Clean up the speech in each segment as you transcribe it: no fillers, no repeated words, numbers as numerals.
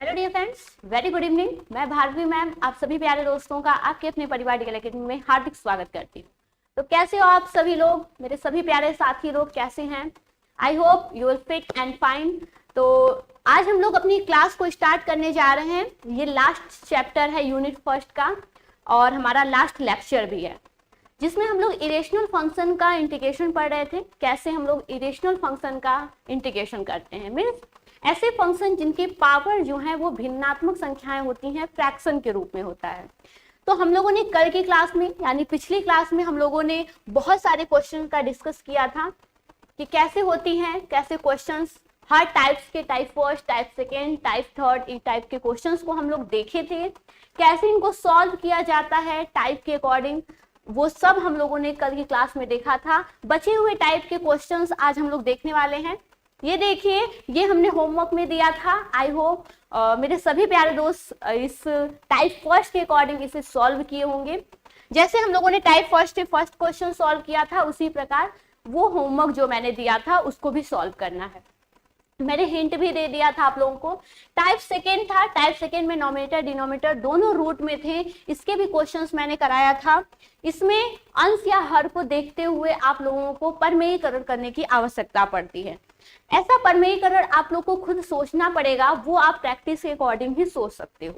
Hello dear friends, very good evening. मैं Bharti ma'am आप सभी प्यारे दोस्तों का आपके अपने परिवार डिजिटल एकेडमी में हार्दिक स्वागत करती हूँ। तो कैसे हो आप सभी लोग, मेरे सभी प्यारे साथी लोग कैसे हैं? I hope you will fit and fine. तो आज हम लोग अपनी क्लास को स्टार्ट करने जा रहे हैं। ये लास्ट चैप्टर है यूनिट फर्स्ट का और हमारा लास्ट लेक्चर भी है, जिसमें हम लोग इरेशनल फंक्शन का इंटीग्रेशन पढ़ रहे थे। कैसे हम लोग इरेशनल फंक्शन का इंटीग्रेशन करते हैं, मीन्स ऐसे फंक्शन जिनके पावर जो है वो भिन्नात्मक संख्याएं होती हैं, फ्रैक्शन के रूप में होता है। तो हम लोगों ने कल की क्लास में यानी पिछली क्लास में हम लोगों ने बहुत सारे क्वेश्चन का डिस्कस किया था कि कैसे होती हैं, कैसे क्वेश्चंस, हर टाइप्स के, type first, type second, type third, इस टाइप के क्वेश्चंस को हम लोग देखे थे। कैसे इनको सॉल्व किया जाता है टाइप के अकॉर्डिंग, वो सब हम लोगों ने कल की क्लास में देखा था। बचे हुए टाइप के क्वेश्चंस आज हम लोग देखने वाले हैं। ये देखिए, ये हमने होमवर्क में दिया था। आई होप मेरे सभी प्यारे दोस्त इस टाइप फर्स्ट के अकॉर्डिंग इसे सॉल्व किए होंगे। जैसे हम लोगों ने टाइप फर्स्ट क्वेश्चन सॉल्व किया था, उसी प्रकार वो होमवर्क जो मैंने दिया था उसको भी सॉल्व करना है। मैंने हिंट भी दे दिया था आप लोगों को। टाइप सेकेंड था, टाइप सेकेंड में नॉमिनेटर डिनोमिनेटर दोनों रूट में थे, इसके भी क्वेश्चंस मैंने कराया था। इसमें अंश या हर को देखते हुए आप लोगों को परमेयीकरण करने की आवश्यकता पड़ती है। ऐसा परमेयीकरण आप लोग को खुद सोचना पड़ेगा, वो आप प्रैक्टिस के अकॉर्डिंग ही सोच सकते हो।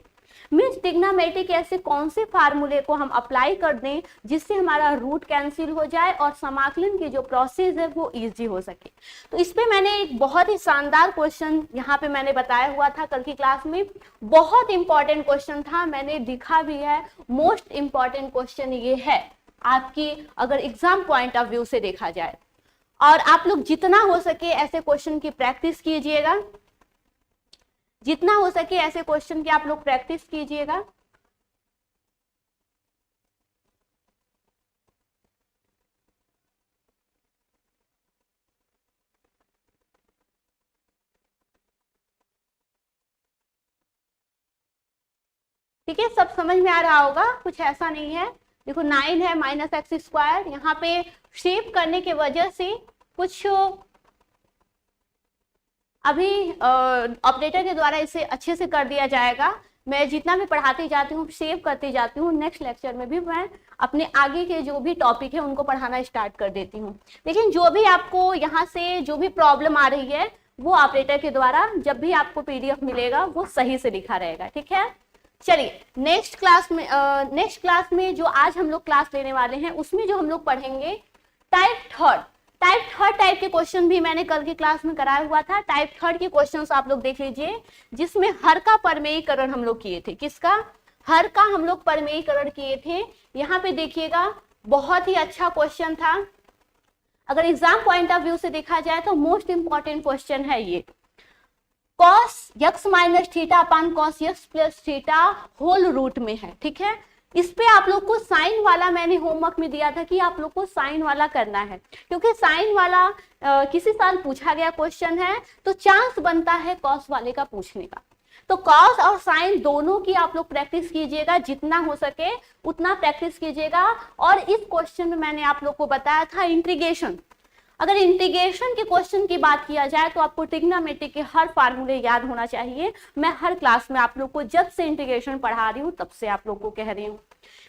मीन्स ट्रिग्नोमेट्रिक ऐसे कौन से फार्मूले को हम अप्लाई कर दें जिससे हमारा रूट कैंसिल हो जाए और समाकलन की जो प्रोसेस है वो इजी हो सके। तो इस पे मैंने एक बहुत ही शानदार क्वेश्चन यहाँ पे मैंने बताया हुआ था कल की क्लास में। बहुत इंपॉर्टेंट क्वेश्चन था, मैंने लिखा भी है। मोस्ट इंपॉर्टेंट क्वेश्चन ये है आपकी अगर एग्जाम पॉइंट ऑफ व्यू से देखा जाए, और आप लोग जितना हो सके ऐसे क्वेश्चन की प्रैक्टिस कीजिएगा, जितना हो सके ऐसे क्वेश्चन की आप लोग प्रैक्टिस कीजिएगा। ठीक है, सब समझ में आ रहा होगा, कुछ ऐसा नहीं है। देखो 9 है माइनस एक्स स्क्वायर, यहाँ पे शेप करने की वजह से कुछ अभी ऑपरेटर के द्वारा इसे अच्छे से कर दिया जाएगा। मैं जितना भी पढ़ाती जाती हूँ, सेव करती जाती हूँ, नेक्स्ट लेक्चर में भी मैं अपने आगे के जो भी टॉपिक है उनको पढ़ाना स्टार्ट कर देती हूँ। लेकिन जो भी आपको यहाँ से जो भी प्रॉब्लम आ रही है वो ऑपरेटर के द्वारा जब भी आपको पीडीएफ मिलेगा वो सही से लिखा रहेगा। ठीक है, चलिए नेक्स्ट क्लास में जो आज हम लोग क्लास लेने वाले हैं उसमें जो हम लोग पढ़ेंगे टाइप थर्ड टाइप के क्वेश्चन भी मैंने कल की क्लास में कराया हुआ था। टाइप थर्ड के क्वेश्चंस आप लोग देख लीजिए, जिसमें हर का परमेयीकरण हम लोग किए थे। किसका? हर का हम लोग परमेयीकरण किए थे। यहाँ पे देखिएगा, बहुत ही अच्छा क्वेश्चन था। अगर एग्जाम पॉइंट ऑफ व्यू से देखा जाए तो मोस्ट इंपॉर्टेंट क्वेश्चन है ये। Cos x minus theta upon cos x plus theta whole root में है। ठीक है, इस पे आप लोग को साइन वाला मैंने होमवर्क में दिया था कि आप लोग को साइन वाला करना है, क्योंकि साइन वाला किसी साल पूछा गया क्वेश्चन है, तो चांस बनता है कॉस वाले का पूछने का। तो कॉस और साइन दोनों की आप लोग प्रैक्टिस कीजिएगा, जितना हो सके उतना प्रैक्टिस कीजिएगा। और इस क्वेश्चन में मैंने आप लोग को बताया था इंटीग्रेशन। अगर इंटीग्रेशन के क्वेश्चन की बात किया जाए तो आपको ट्रिग्नोमेट्री के हर फार्मूले याद होना चाहिए। मैं हर क्लास में आप लोग को जब से इंटीग्रेशन पढ़ा रही हूँ तब से आप लोग को कह रही हूँ।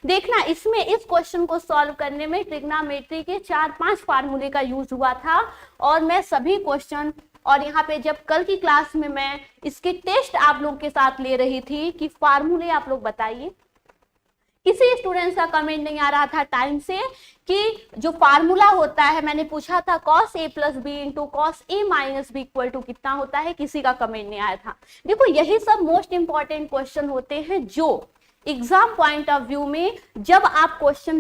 देखना, इसमें इस क्वेश्चन को सॉल्व करने में ट्रिग्नोमेट्री के 4-5 फार्मूले का यूज हुआ था, और मैं सभी क्वेश्चन, और यहाँ पे जब कल की क्लास में मैं इसके टेस्ट आप लोग के साथ ले रही थी कि फार्मूले आप लोग बताइए, किसी स्टूडेंट्स का कमेंट नहीं आ रहा था टाइम से कि जो फार्मूला होता है, मैंने पूछा था cos a plus b into cos a minus b equal to कितना होता है, किसी का कमेंट नहीं आया था। देखो, यही सब मोस्ट इंपॉर्टेंट क्वेश्चन होते हैं जो एग्जाम पॉइंट ऑफ व्यू में जब आप क्वेश्चन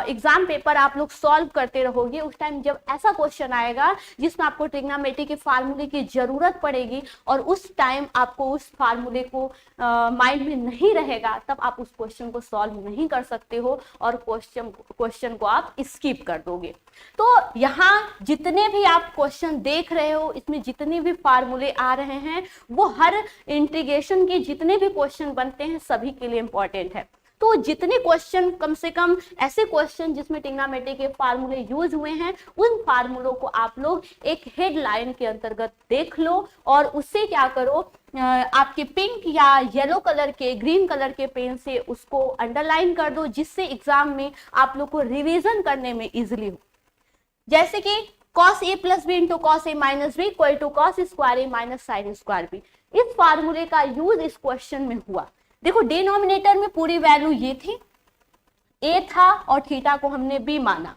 एग्जाम पेपर आप लोग सॉल्व करते रहोगे, उस टाइम जब ऐसा क्वेश्चन आएगा जिसमें आपको ट्रिग्नोमेट्री के फार्मूले की जरूरत पड़ेगी और उस टाइम आपको उस फार्मूले को माइंड में नहीं रहेगा, तब आप उस क्वेश्चन को सॉल्व नहीं कर सकते हो और क्वेश्चन को आप स्किप कर दोगे। तो यहाँ जितने भी आप क्वेश्चन देख रहे हो, इसमें जितने भी फार्मूले आ रहे हैं वो हर इंटीग्रेशन के जितने भी क्वेश्चन बनते हैं सभी के लिए इंपॉर्टेंट है। तो जितने क्वेश्चन, कम से कम ऐसे क्वेश्चन जिसमें ट्रिग्नोमेट्री के फार्मूले यूज हुए हैं, उन फार्मूलों को आप लोग एक हेडलाइन के अंतर्गत देख लो और उससे क्या करो, आपके पिंक या येलो कलर के, ग्रीन कलर के पेन से उसको अंडरलाइन कर दो, जिससे एग्जाम में आप लोग को रिवीजन करने में इजीली हो। जैसे कि cos a plus b into cos a minus b equal to cos square a minus sine square b, इस फार्मूले का यूज इस क्वेश्चन में हुआ। देखो डिनोमिनेटर में पूरी वैल्यू ये थी, a था और थीटा को हमने b माना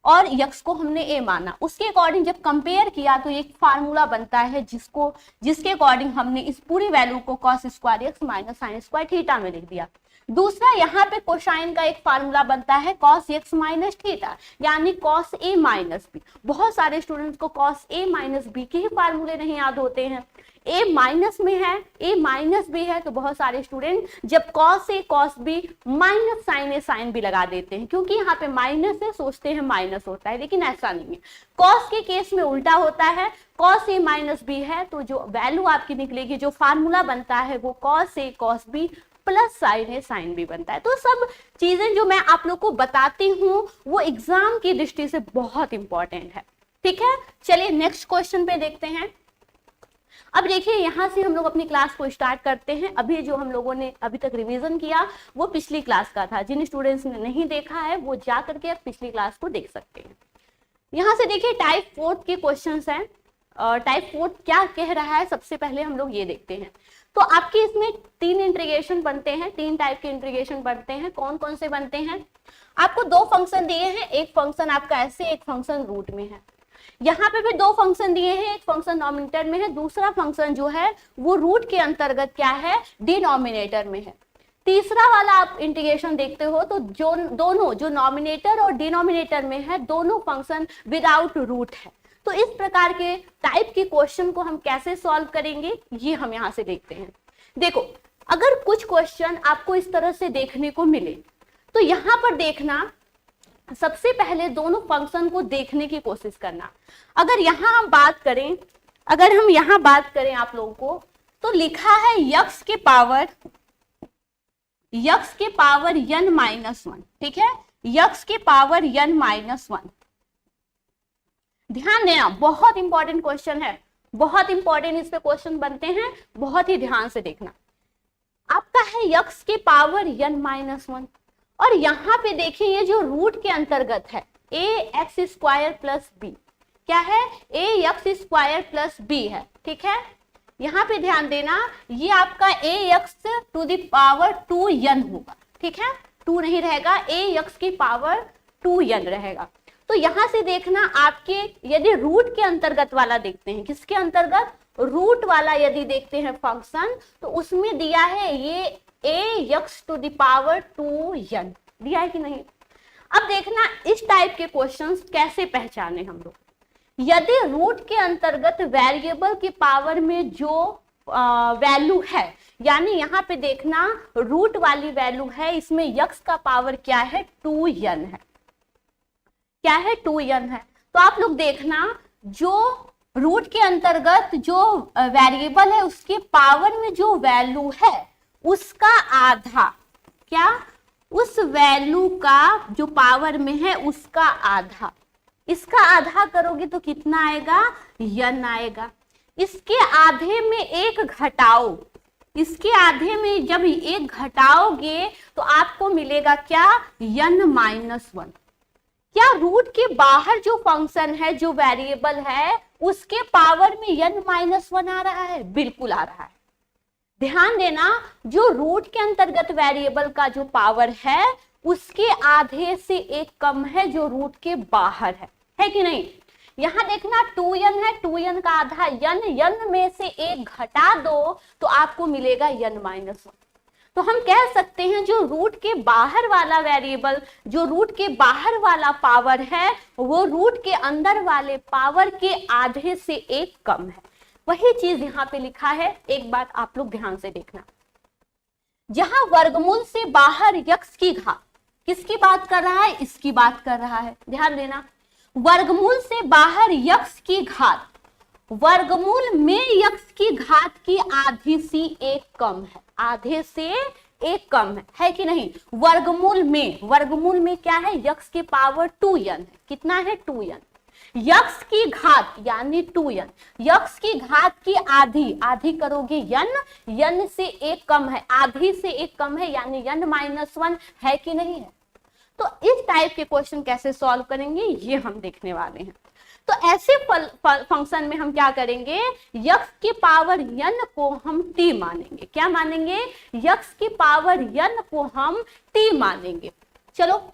और यक्स को हमने a माना। उसके अकॉर्डिंग जब कंपेयर किया तो एक फार्मूला बनता है जिसके अकॉर्डिंग हमने इस पूरी वैल्यू को cos square x minus sine square theta में लिख दिया। दूसरा, यहाँ पे कोसाइन का एक फार्मूला बनता है cos x माइनस थीटा, यानी cos a माइनस बी। बहुत सारे स्टूडेंट्स को cos a माइनस बी के ही फार्मूले नहीं याद होते हैं। a माइनस में है, a माइनस बी है, तो बहुत सारे स्टूडेंट जब cos a cos b minus sine a sine b लगा देते हैं, क्योंकि यहाँ पे माइनस है, सोचते हैं माइनस होता है, लेकिन ऐसा नहीं है। cos के केस में उल्टा होता है, cos a माइनस बी है तो जो वैल्यू आपकी निकलेगी, जो फार्मूला बनता है वो cos a cos b plus sign है साइन भी बनता है। तो सब चीजें जो मैं आप लोग को बताती हूँ वो एग्जाम की दृष्टि से बहुत इंपॉर्टेंट है। ठीक है, चलिए नेक्स्ट क्वेश्चन पे देखते हैं। अब देखिए यहां से हम लोग अपनी क्लास को स्टार्ट करते हैं। अभी जो हम लोगों ने अभी तक रिवीजन किया वो पिछली क्लास का था। जिन स्टूडेंट्स ने नहीं देखा है वो जा करके अब पिछली क्लास को देख सकते हैं। यहाँ से देखिए टाइप 4 के क्वेश्चन हैं। टाइप 4 क्या कह रहा है, सबसे पहले हम लोग ये देखते हैं। तो आपके इसमें 3 इंटीग्रेशन बनते हैं, 3 टाइप के इंटीग्रेशन बनते हैं। कौन कौन से बनते हैं? आपको 2 फंक्शन दिए हैं, एक फंक्शन आपका ऐसे, एक फंक्शन रूट में है। यहाँ पे भी 2 फंक्शन दिए हैं, एक फंक्शन नॉमिनेटर में है, दूसरा फंक्शन जो है वो रूट के अंतर्गत क्या है, डिनोमिनेटर में है। तीसरा वाला आप इंटीग्रेशन देखते हो तो जो दोनों जो नॉमिनेटर और डिनोमिनेटर में है, दोनों फंक्शन विदाउट रूट है। तो इस प्रकार के टाइप के क्वेश्चन को हम कैसे सॉल्व करेंगे ये हम यहां से देखते हैं। देखो, अगर कुछ क्वेश्चन आपको इस तरह से देखने को मिले तो यहां पर देखना, सबसे पहले दोनों फंक्शन को देखने की कोशिश करना। अगर यहां हम बात करें, आप लोगों को तो लिखा है यक्स के पावर n माइनस 1। ठीक है, यक्स के पावर n माइनस 1। ध्यान देना, बहुत इंपॉर्टेंट क्वेश्चन है, बहुत इंपॉर्टेंट इस पे क्वेश्चन बनते हैं, बहुत ही ध्यान से देखना। आपका है यक्स के पावर n माइनस 1 और यहाँ पे देखिए ये जो रूट के अंतर्गत है a x square plus b, क्या है, a x square plus b है। ठीक है, यहाँ पे ध्यान देना, ये आपका a x to the power 2n होगा। ठीक है, 2 नहीं रहेगा, a एक्स की पावर 2n रहेगा। तो यहां से देखना, आपके यदि रूट के अंतर्गत वाला देखते हैं, किसके अंतर्गत, रूट वाला यदि देखते हैं फंक्शन, तो उसमें दिया है ये a x to the power 2n, दिया है कि नहीं। अब देखना इस टाइप के क्वेश्चंस कैसे पहचाने हम लोग। यदि रूट के अंतर्गत वेरिएबल की पावर में जो वैल्यू है, यानी यहाँ पे देखना रूट वाली वैल्यू है, इसमें यक्स का पावर क्या है, 2n है, क्या है, 2n है। तो आप लोग देखना जो रूट के अंतर्गत जो वेरिएबल है उसके पावर में जो वैल्यू है उसका आधा, क्या, उस वैल्यू का जो पावर में है उसका आधा, इसका आधा करोगे तो कितना आएगा, n आएगा। इसके आधे में एक घटाओ, इसके आधे में जब एक घटाओगे तो आपको मिलेगा क्या, n माइनस 1। क्या रूट के बाहर जो फंक्शन है, जो वेरिएबल है, उसके पावर में n माइनस 1 आ रहा है, बिल्कुल आ रहा है। ध्यान देना, जो रूट के अंतर्गत वेरिएबल का जो पावर है उसके आधे से एक कम है जो रूट के बाहर है कि नहीं। यहां देखना 2n है, 2n का आधा n में से एक घटा दो तो आपको मिलेगा n माइनस 1। तो हम कह सकते हैं जो रूट के बाहर वाला वेरिएबल, जो रूट के बाहर वाला पावर है वो रूट के अंदर वाले पावर के आधे से एक कम है। वही चीज यहाँ पे लिखा है, एक बात आप लोग ध्यान से देखना। जहां वर्गमूल से बाहर यक्स की घात, किसकी बात कर रहा है, इसकी बात कर रहा है, ध्यान देना। वर्गमूल से बाहर यक्स की घात, वर्गमूल में यक्स की घात की आधे से एक कम है, आधे से एक कम है कि नहीं। वर्गमूल में क्या है, यक्स की पावर 2n है, कितना है 2n। यक्स की घात यानी 2n, यक्स की घात की आधी करोगे n से एक कम है, आधी से एक कम है यानी n-1 है कि नहीं है। तो इस टाइप के क्वेश्चन कैसे सॉल्व करेंगे ये हम देखने वाले हैं। तो ऐसे फंक्शन में हम क्या करेंगे, यक्स की पावर n को हम t मानेंगे। क्या मानेंगे, यक्स की पावर n को हम t मानेंगे। चलो,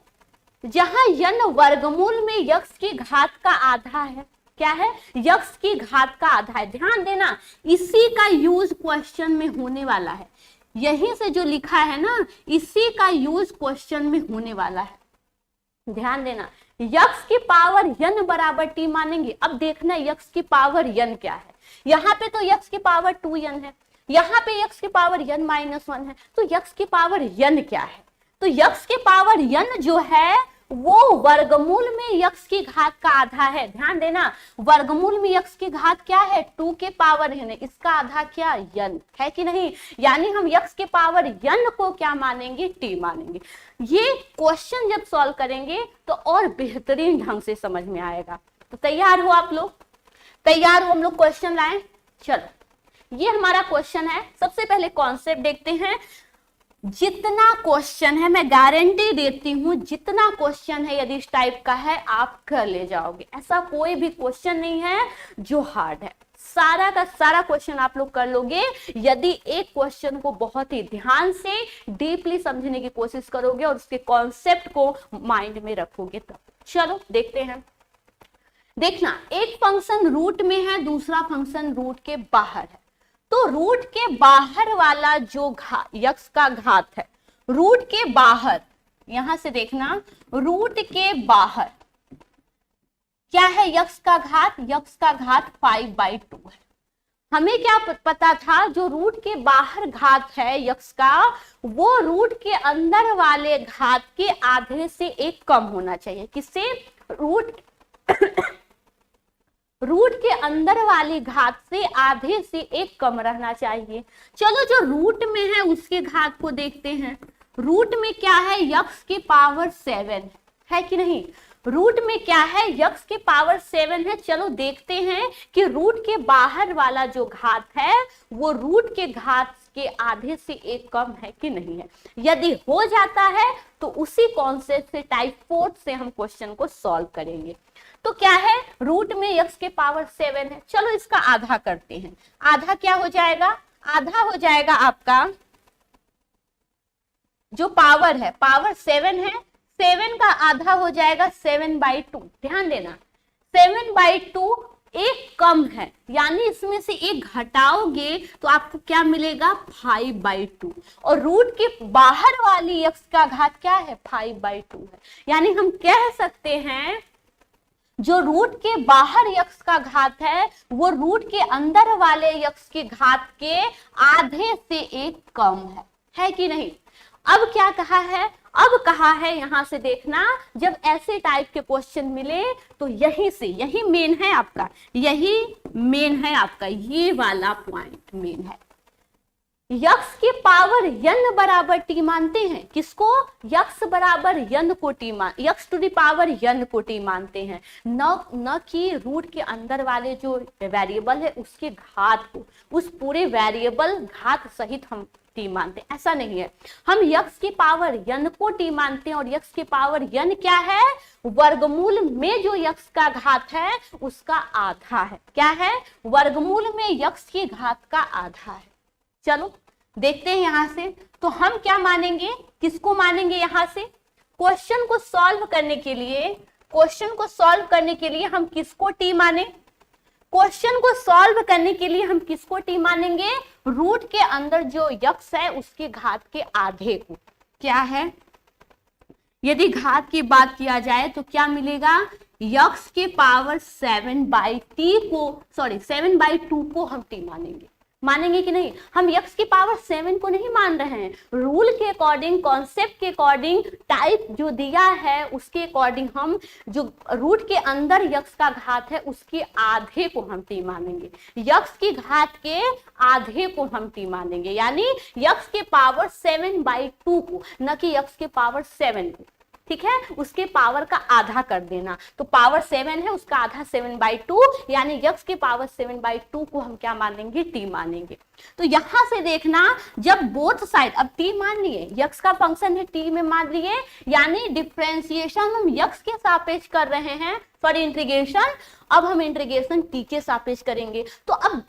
जहां n वर्गमूल में यक्स की घात का आधा है, क्या है, यक्स की घात का आधा है। ध्यान देना, इसी का यूज क्वेश्चन में होने वाला है, यहीं से जो लिखा है ना, इसी का यूज क्वेश्चन में होने वाला है। ध्यान देना, यक्स की पावर n बराबर t मानेंगे। अब देखना यक्स की पावर n क्या है, यहाँ पे तो यक्स की पावर 2n है, यहाँ पे यक्स की पावर n-1 है, तो यक्स की पावर n क्या है। तो यक्स की पावर n जो है वो वर्गमूल में यक्स की घात का आधा है। ध्यान देना, वर्गमूल में यक्स की घात क्या है, 2 के पावर n, इसका आधा क्या n है कि नहीं। यानी हम यक्स के पावर n को क्या मानेंगे, t मानेंगे। ये क्वेश्चन जब सॉल्व करेंगे तो और बेहतरीन ढंग से समझ में आएगा। तो तैयार हो आप लोग, तैयार हो, हम लोग क्वेश्चन लाएं। चलो, ये हमारा क्वेश्चन है। सबसे पहले कॉन्सेप्ट देखते हैं। जितना क्वेश्चन है, मैं गारंटी देती हूं, जितना क्वेश्चन है यदि इस टाइप का है आप कर ले जाओगे। ऐसा कोई भी क्वेश्चन नहीं है जो हार्ड है, सारा का सारा क्वेश्चन आप लोग कर लोगे यदि एक क्वेश्चन को बहुत ही ध्यान से डीपली समझने की कोशिश करोगे और उसके कॉन्सेप्ट को माइंड में रखोगे तब। चलो देखते हैं। देखना, एक फंक्शन रूट में है, दूसरा फंक्शन रूट के बाहर है। तो रूट के बाहर वाला जो यक्स का घात है, रूट के बाहर, यहां से देखना, रूट के बाहर क्या है, यक्स का घात, यक्स का घात 5/2 है। हमें क्या पता था, जो रूट के बाहर घात है यक्स का, वो रूट के अंदर वाले घात के आधे से एक कम होना चाहिए। किससे, रूट के अंदर वाली घात से आधे से एक कम रहना चाहिए। चलो, जो रूट में है उसके घात को देखते हैं। रूट में क्या है, यक्स की पावर 7 है कि नहीं। रूट में क्या है, यक्स की पावर 7 है। चलो देखते हैं कि रूट के बाहर वाला जो घात है वो रूट के घात के आधे से एक कम है कि नहीं है। यदि हो जाता है तो उसी कॉन्सेप्ट से टाइप 4 से हम क्वेश्चन को सॉल्व करेंगे। तो क्या है, रूट में यक्स के पावर 7 है। चलो इसका आधा करते हैं। आधा क्या हो जाएगा, आधा हो जाएगा आपका जो पावर है, पावर 7 है, 7 का आधा हो जाएगा 7/2। ध्यान देना, 7/2 एक कम है, यानी इसमें से एक घटाओगे तो आपको क्या मिलेगा, 5/2। और रूट के बाहर वाली यक्स का घात क्या है, 5/2 है। यानी हम कह सकते हैं जो रूट के बाहर यक्स का घात है वो रूट के अंदर वाले यक्स के घात के आधे से एक कम है कि नहीं। अब क्या कहा है, अब कहा है, यहां से देखना, जब ऐसे टाइप के क्वेश्चन मिले तो यही से, यही मेन है आपका, यही मेन है आपका, ये वाला पॉइंट मेन है। यक्स की पावर n बराबर t मानते हैं। किसको, यक्स बराबर n को t मान, x to the power n को t मानते हैं, न कि रूट के अंदर वाले जो वेरिएबल है उसके घात को, उस पूरे वेरिएबल घात सहित हम t मानते हैं। ऐसा नहीं है, हम यक्स की पावर n को t मानते हैं। और यक्स की पावर n क्या है, वर्गमूल में जो यक्स का घात है उसका आधा है। क्या है, वर्गमूल में यक्स की घात का आधा है। चलो देखते हैं यहां से, तो हम क्या मानेंगे, किसको मानेंगे। यहां से क्वेश्चन को सॉल्व करने के लिए, क्वेश्चन को सॉल्व करने के लिए हम किसको t माने, क्वेश्चन को सॉल्व करने के लिए हम किसको t मानेंगे, रूट के अंदर जो यक्स है उसके घात के आधे को। क्या है, यदि घात की बात किया जाए तो क्या मिलेगा, यक्स के पावर 7/2 को हम t मानेंगे। मानेंगे कि नहीं? हम x की पावर 7 को नहीं मान रहे हैं, रूल के अकॉर्डिंग, कॉन्सेप्ट के अकॉर्डिंग, टाइप जो दिया है उसके अकॉर्डिंग हम जो रूट के अंदर x का घात है उसके आधे को हम t मानेंगे, x की घात के आधे को हम t मानेंगे, यानी x के पावर 7/2 को, न कि x के पावर 7 को, ठीक है, उसके पावर का आधा कर देना। तो पावर 7 है, उसका आधा 7/2, यानी x के पावर 7/2 को हम क्या मानेंगे? t मानेंगे। तो यहां से देखना, जब बोथ साइड, अब t मान लिए, x का फंक्शन है t में मान लिए, यानी डिफरेंशिएशन हम x के सापेक्ष कर रहे हैं फॉर इंटीग्रेशन, अब हम इंटीग्रेशन t के सापेक्ष करेंगे। तो अब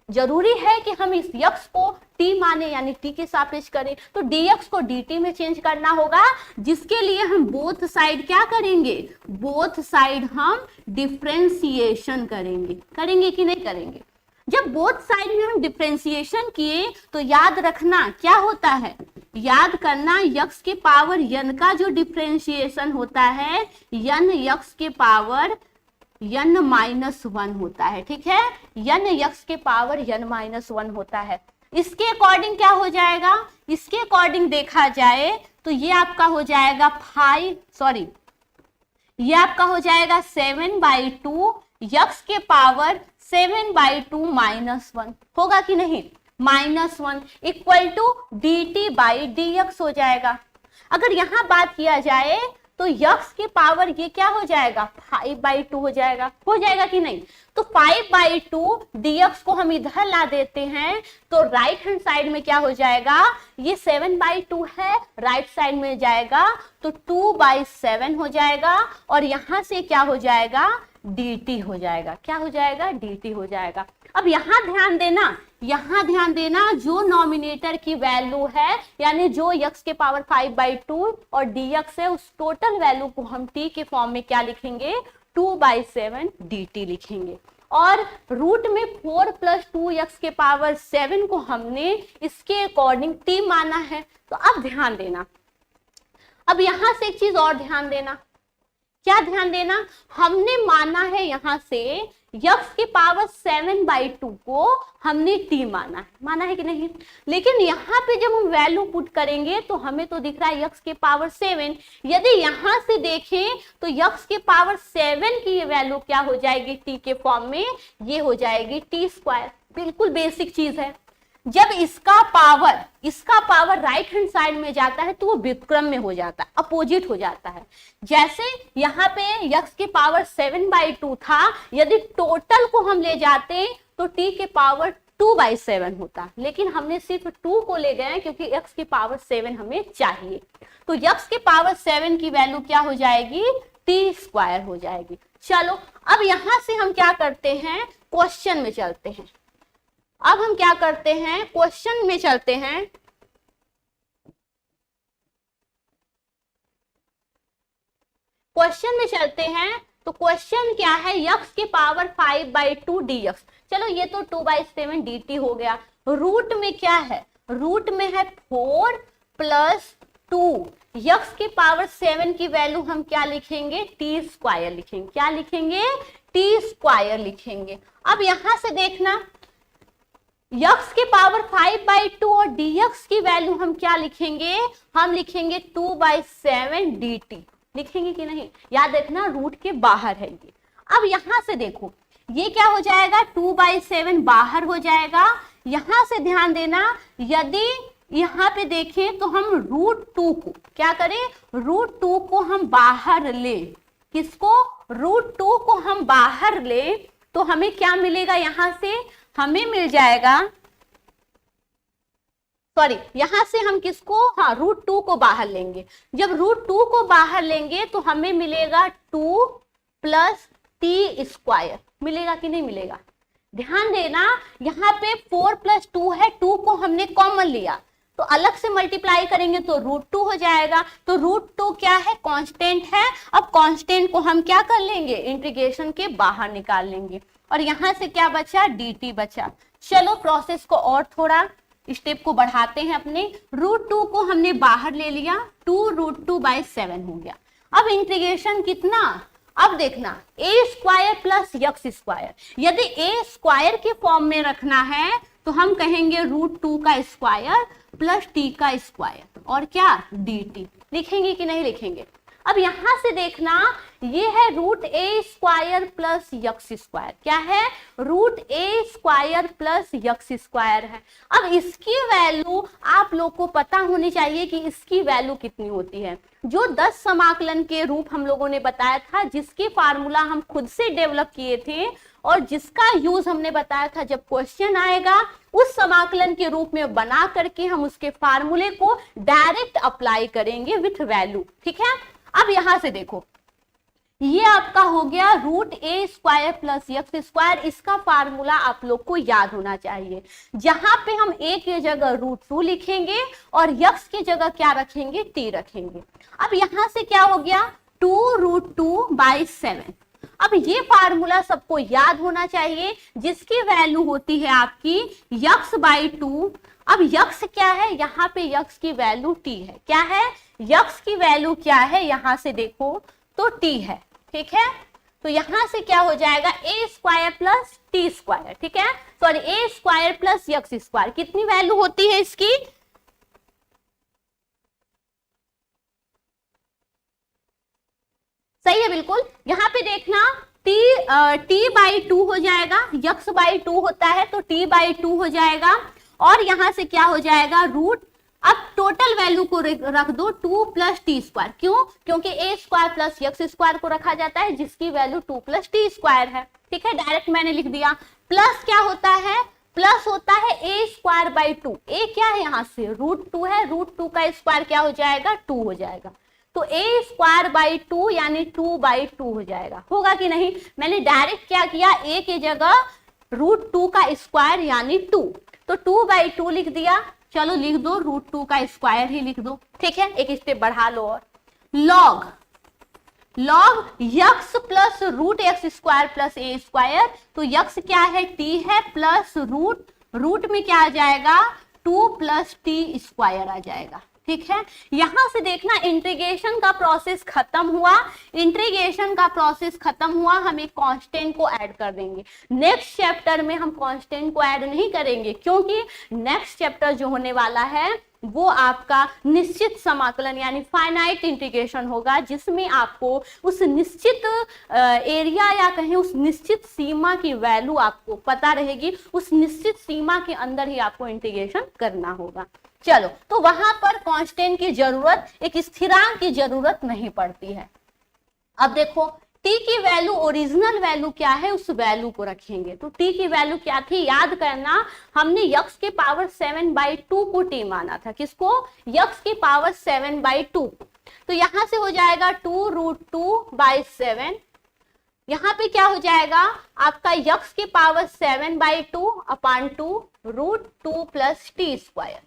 जरूरी है कि हम इस x को t माने, यानी t के सापेक्ष करें, तो dx को dt में चेंज करना होगा, जिसके लिए हम बोथ साइड क्या करेंगे? बोथ साइड हम डिफरेंशिएशन करेंगे। करेंगे कि नहीं करेंगे? जब बोथ साइड में हम डिफरेंशिएशन किए तो याद रखना क्या होता है, याद करना, x के पावर n का जो डिफरेंशिएशन होता है, n x के पावर n-1 होता है, ठीक है, n x के पावर n-1 होता है। इसके अकॉर्डिंग क्या हो जाएगा? इसके अकॉर्डिंग देखा जाए तो ये आपका हो जाएगा ये आपका हो जाएगा 7/2, x के पावर 7/2 -1 होगा कि नहीं? -1 इक्वल टू dt/dx हो जाएगा। अगर यहां बात किया जाए तो x के पावर ये क्या हो जाएगा? 5/2 हो जाएगा कि नहीं? तो 5/2 dx को हम इधर ला देते हैं, तो राइट हैंड साइड में क्या हो जाएगा? ये 7/2 है, राइट साइड में जाएगा तो 2/7 हो जाएगा, और यहां से क्या हो जाएगा? dt हो जाएगा। क्या हो जाएगा? dt हो जाएगा। अब यहां ध्यान देना, जो नॉमिनेटर की वैल्यू है, यानी जो x के पावर 5/2 और dx है, उस टोटल वैल्यू को हम t के फॉर्म में क्या लिखेंगे? 2/7 dt लिखेंगे। और रूट में 4 + 2x के पावर 7 को हमने इसके अकॉर्डिंग t माना है। तो अब ध्यान देना, अब यहां से एक चीज और ध्यान देना, क्या ध्यान देना? हमने माना है यहां से x की पावर 7/2 को हमने t माना है कि नहीं? लेकिन यहाँ पे जब हम वैल्यू पुट करेंगे तो हमें तो दिख रहा है x के पावर 7, यदि यहाँ से देखें तो x के पावर 7 की ये वैल्यू क्या हो जाएगी? t के फॉर्म में ये हो जाएगी t²। बिल्कुल बेसिक चीज है। जब इसका पावर राइट हैंड साइड में जाता है तो वो व्युत्क्रम में हो जाता है, अपोजिट हो जाता है। जैसे यहाँ पे x के पावर 7/2 था, यदि टोटल को हम ले जाते तो t के पावर 2/7 होता, लेकिन हमने सिर्फ 2 को ले गए क्योंकि x के पावर 7 हमें चाहिए। तो x के पावर 7 की वैल्यू क्या हो जाएगी? t² हो जाएगी। चलो अब यहां से हम क्या करते हैं? क्वेश्चन में चलते हैं। अब हम क्या करते हैं? क्वेश्चन में चलते हैं। क्वेश्चन में चलते हैं तो क्वेश्चन क्या है? x के पावर 5/2 dx। चलो ये तो 2/7 dt हो गया। रूट में क्या है? रूट में है 4 + 2, x के पावर 7 की वैल्यू हम क्या लिखेंगे? t² लिखेंगे। क्या लिखेंगे? t² लिखेंगे। अब यहां से देखना, x के पावर 5/2 और dx की वैल्यू हम क्या लिखेंगे? हम लिखेंगे 2/7 dt। लिखेंगे कि नहीं? याद रखना रूट के बाहर है ये। अब यहां से देखो, ये क्या हो जाएगा? 2/7 बाहर हो जाएगा। यहां से ध्यान देना, यदि यहां पे देखें तो हम √2 को क्या करें? √2 को हम बाहर ले। किसको? √2 को हम बाहर ले तो हमें क्या मिलेगा? यहां से हमें मिल जाएगा, यहां से हम किसको? हाँ, √2 को बाहर लेंगे। जब √2 को बाहर लेंगे तो हमें मिलेगा 2 + t² मिलेगा कि नहीं मिलेगा? ध्यान देना, यहाँ पे 4 + 2 है, 2 को हमने कॉमन लिया तो अलग से मल्टीप्लाई करेंगे तो √2 हो जाएगा। तो √2 क्या है? कांस्टेंट है। अब कांस्टेंट को हम क्या कर लेंगे? इंटीग्रेशन के बाहर निकाल लेंगे, और यहां से क्या बचा? dt बचा। चलो प्रोसेस को और थोड़ा स्टेप को बढ़ाते हैं अपने। √2 को हमने बाहर ले लिया, 2√2/7 हो गया। अब इंटीग्रेशन कितना? अब देखना, a² + x²। यदि a² के फॉर्म में रखना है तो हम कहेंगे √2 का स्क्वायर प्लस टी का स्क्वायर और क्या dt। लिखेंगे कि नहीं लिखेंगे? अब यहां से देखना, ये है √a² प्लस यक्स स्क्वायर। क्या है? √a² प्लस यक्स स्क्वायर है। अब इसकी वैल्यू आप लोग को पता होनी चाहिए कि इसकी वैल्यू कितनी होती है। जो 10 समाकलन के रूप हम लोगों ने बताया था, जिसकी फार्मूला हम खुद से डेवलप किए थे और जिसका यूज हमने बताया था, जब क्वेश्चन आएगा उस समाकलन के रूप में बना करके हम उसके फार्मूले को डायरेक्ट अप्लाई करेंगे विथ वैल्यू। ठीक है? अब यहां से देखो, ये आपका हो गया √a² प्लस यक्स स्क्वायर। इसका फार्मूला आप लोग को याद होना चाहिए। जहां पे हम a की जगह √2 लिखेंगे और यक्स की जगह क्या रखेंगे? t रखेंगे। अब यहां से क्या हो गया? 2√2/7। अब ये फार्मूला सबको याद होना चाहिए, जिसकी वैल्यू होती है आपकी x/2। अब यक्स क्या है? यहाँ पे यक्स की वैल्यू t है। क्या है? यक्स की वैल्यू क्या है? यहां से देखो तो t है। ठीक है? तो यहां से क्या हो जाएगा? a² plus t²। ठीक है? Sorry, a² plus x square. कितनी वैल्यू होती है इसकी? सही है, बिल्कुल। यहां पे देखना, t/2 हो जाएगा, x/2 होता है तो t/2 हो जाएगा। और यहां से क्या हो जाएगा? रूट। अब टोटल वैल्यू को रख दो 2 प्लस t²। क्यों? क्योंकि a² प्लस यक्स स्क्वायर को रखा जाता है, जिसकी वैल्यू 2 प्लस t² है। ठीक है? डायरेक्ट मैंने लिख दिया। प्लस क्या होता है? प्लस होता है a²/2। a क्या है? यहां से √2 है, √2 का स्क्वायर क्या हो जाएगा? 2 हो जाएगा। तो a²/2 यानी 2/2 हो जाएगा। होगा कि नहीं? मैंने डायरेक्ट क्या किया? a की जगह √2 का स्क्वायर यानी 2, तो 2/2 लिख दिया। चलो लिख दो, √2 का स्क्वायर ही लिख दो। ठीक है? एक स्टेप बढ़ा लो। और log x plus √x² plus a²। तो यक्स क्या है? t है, प्लस रूट में क्या आ जाएगा? 2 प्लस t² आ जाएगा। ठीक है? यहां से देखना, इंटीग्रेशन का प्रोसेस खत्म हुआ। इंटीग्रेशन का प्रोसेस खत्म हुआ, हम एक कांस्टेंट को ऐड कर देंगे। नेक्स्ट चैप्टर में हम कांस्टेंट को ऐड नहीं करेंगे, क्योंकि नेक्स्ट चैप्टर जो होने वाला है वो आपका निश्चित समाकलन यानी फाइनाइट इंटीग्रेशन होगा, जिसमें आपको उस निश्चित एरिया या कहें उस निश्चित सीमा की वैल्यू आपको पता रहेगी। उस निश्चित सीमा के अंदर ही आपको इंटीग्रेशन करना होगा। चलो, तो वहां पर कांस्टेंट की जरूरत, एक स्थिरांक की जरूरत नहीं पड़ती है। अब देखो, t की वैल्यू, ओरिजिनल वैल्यू क्या है, उस वैल्यू को रखेंगे। तो t की वैल्यू क्या थी? याद करना, हमने x के पावर 7/2 को t माना था। किसको? x की पावर 7/2। तो यहां से हो जाएगा 2√2/7। यहाँ पे क्या हो जाएगा? आपका x की पावर 7/2 अपान 2 √2 प्लस t²।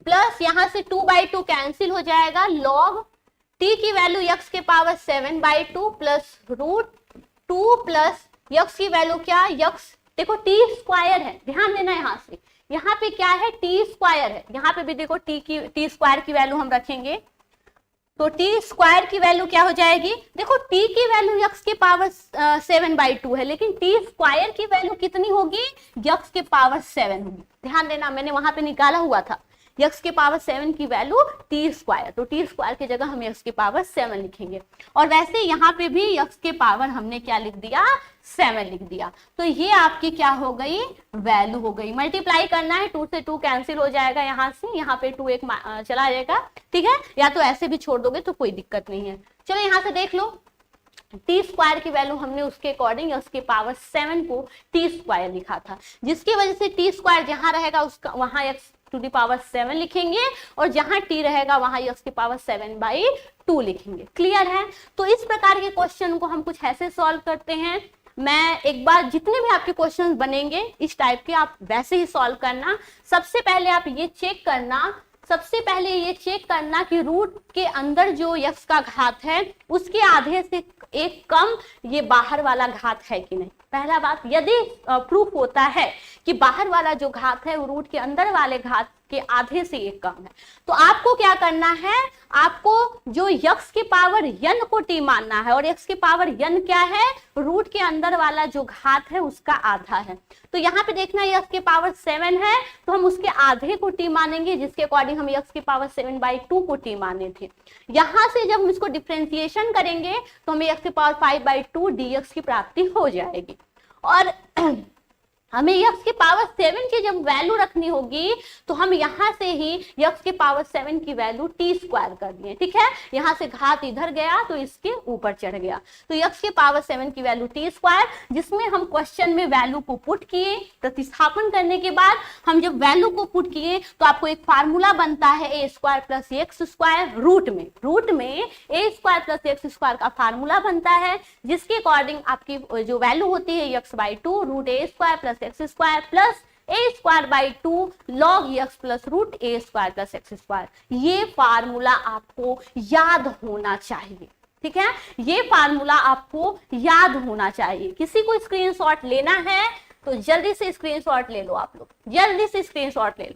प्लस यहां से 2/2 कैंसिल हो जाएगा। लॉग t की वैल्यू x के पावर 7/2 प्लस √2 प्लस x की वैल्यू क्या? x देखो t² है, ध्यान देना। यहां से यहाँ पे क्या है? t² है। यहाँ पे भी देखो t² की वैल्यू हम रखेंगे, तो t² की वैल्यू क्या हो जाएगी? देखो t की वैल्यू x के पावर 7/2 है, लेकिन t² की वैल्यू कितनी होगी? x के पावर 7 होगी। ध्यान देना, मैंने वहां पे निकाला हुआ था x के पावर 7 की वैल्यू t²। तो t² की जगह हम x के पावर 7 लिखेंगे। और वैसे यहाँ पे भी x के पावर हमने क्या लिख दिया? 7 लिख दिया। तो ये आपकी क्या हो गई? वैल्यू हो गई। मल्टीप्लाई करना है, 2 से 2 कैंसिल हो जाएगा। यहाँ से यहाँ पे 2 एक चला जाएगा। ठीक है? या तो ऐसे भी छोड़ दोगे तो कोई दिक्कत नहीं है। चलो यहाँ से देख लो, t² की वैल्यू हमने उसके अकॉर्डिंग उसके पावर 7 को t² लिखा था, जिसकी वजह से t² जहां रहेगा उसका वहां x टू द पावर 7 लिखेंगे, और जहां t रहेगा वहां x की पावर 7/2 लिखेंगे। क्लियर है? तो इस प्रकार के क्वेश्चन को हम कुछ ऐसे सॉल्व करते हैं। मैं एक बार, जितने भी आपके क्वेश्चन बनेंगे इस टाइप के, आप वैसे ही सॉल्व करना। सबसे पहले आप ये चेक करना कि रूट के अंदर जो x का घात है उसके आधे से एक कम ये बाहर वाला घात है कि नहीं। पहला बात, यदि प्रूफ होता है कि बाहर वाला जो घात है वो रूट के अंदर वाले घात के आधे से एक कम है, तो आपको क्या करना है, आपको जो यक्स की पावर n को t मानना है, और x की पावर n क्या है, रूट के अंदर वाला जो घात है उसका आधा है। तो यहाँ पे देखना x की पावर 7 है तो हम उसके आधे को t मानेंगे, जिसके अकॉर्डिंग हम x की पावर 7/2 को t माने थे। यहाँ से जब हम इसको डिफ्रेंसिएशन करेंगे तो हमें x की पावर 5/2 dx की प्राप्ति हो जाएगी। और हमें x की पावर 7 की जब वैल्यू रखनी होगी तो हम यहाँ से ही x की पावर 7 की वैल्यू t स्क्वायर कर दिए, ठीक है। यहाँ से घात इधर गया तो इसके ऊपर चढ़ गया, तो x की पावर 7 की वैल्यू t स्क्वायर, जिसमें हम क्वेश्चन में वैल्यू को पुट किए। प्रतिस्थापन करने के बाद हम जब वैल्यू को पुट किए तो आपको एक फार्मूला बनता है a square plus x square, root में a square plus x square का फार्मूला बनता है, जिसके अकॉर्डिंग आपकी जो वैल्यू होती है x/2 root a square plus x square plus a square by 2 log x plus root a square plus x square. ये फार्मूला आपको याद होना चाहिए, ठीक है, ये फार्मूला आपको याद होना चाहिए। किसी को स्क्रीनशॉट लेना है तो जल्दी से स्क्रीनशॉट ले लो, आप लोग जल्दी से स्क्रीनशॉट ले लो।